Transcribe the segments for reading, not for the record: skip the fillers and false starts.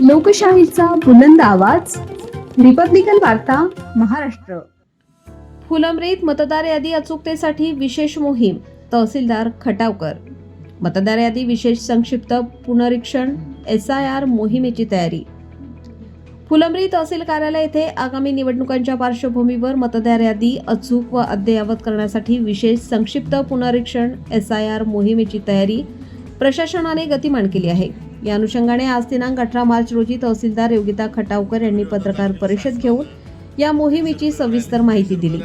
लोकशाहीचा बुलंद आवाज, रिपब्लिकन वार्ता, महाराष्ट्र. फुलंब्रीत मतदार यादी अचूकतेसाठी विशेष मोहीम, तहसीलदार खटावकर. मतदार यादी विशेष संक्षिप्त पुनरीक्षण SIR मोहिमेची तयारी. फुलंब्री तहसील कार्यालय येथे आगामी निवडणुकांच्या पार्श्वभूमीवर मतदार यादी अचूक व अद्ययावत करण्यासाठी विशेष संक्षिप्त पुनरीक्षण SIR मोहिमेची तयारी प्रशासनाने गतिमान केली आहे. या अनुषंगाने आज दिनांक 18 मार्च रोजी तहसीलदार योगिता खटावकर यांनी पत्रकार परिषद घेऊन या मोहिमेची सविस्तर माहिती दिली.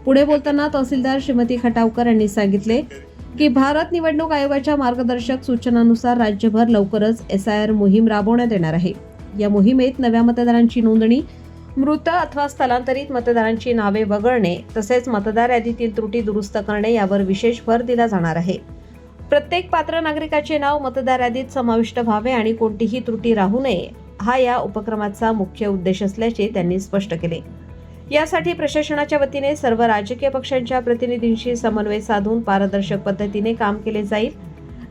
पुढे बोलताना तहसीलदार श्रीमती खटावकर यांनी सांगितले की भारत निवडणूक आयोगाच्या मार्गदर्शक सूचनांनुसार राज्यभर लवकरच SIR मोहीम राबवण्यात येणार आहे. या मोहिमेत नव्या मतदारांची नोंदणी, मृत अथवा स्थलांतरित मतदारांची नावे वगळणे तसेच मतदार यादीतील त्रुटी दुरुस्त करणे यावर विशेष भर दिला जाणार आहे. प्रत्येक पात्र नागरिकाचे नाव मतदार यादीत समाविष्ट व्हावे आणि कोणतीही त्रुटी राहू नये हा या उपक्रमाचा मुख्य उद्देश असल्याचे त्यांनी स्पष्ट केले. यासाठी प्रशासनाच्या वतीने सर्व राजकीय पक्षांच्या प्रतिनिधींशी समन्वय साधून पारदर्शक पद्धतीने काम केले जाईल.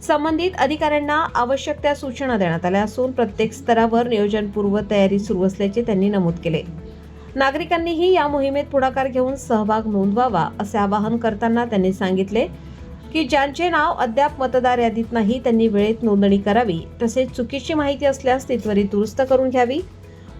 संबंधित अधिकाऱ्यांना आवश्यक त्या सूचना देण्यात आल्या असून प्रत्येक स्तरावर नियोजनपूर्व तयारी सुरू असल्याचे त्यांनी नमूद केले. नागरिकांनीही या मोहिमेत पुढाकार घेऊन सहभाग नोंदवावा असे आवाहन करताना त्यांनी सांगितले की ज्यांचे नाव अद्याप मतदार यादीत नाही त्यांनी वेळेत नोंदणी करावी, तसेच चुकीची माहिती असल्यास ती त्वरित दुरुस्त करून घ्यावी.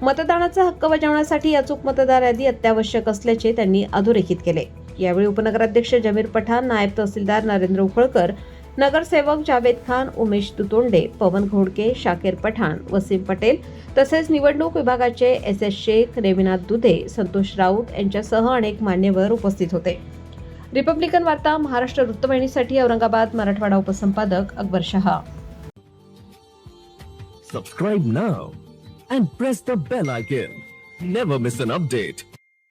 मतदानाचा हक्क बजावण्यासाठी अचूक मतदार यादी अत्यावश्यक असल्याचे त्यांनी अधोरेखित केले. यावेळी उपनगराध्यक्ष जमीर पठाण, नायब तहसीलदार नरेंद्र उखळकर, नगरसेवक जावेद खान, उमेश तुतोंडे, पवन घोडके, शाकीर पठाण, वसीम पटेल तसेच निवडणूक विभागाचे SS शेख, रेविनाथ दुधे, संतोष राऊत यांच्यासह अनेक मान्यवर उपस्थित होते. रिपब्लिकन वार्ता Maharashtra वृत्तवाहिनीसाठी Aurangabad Marathwada उपसंपादक Akbar Shah. Subscribe now and press the bell icon. Never miss an update.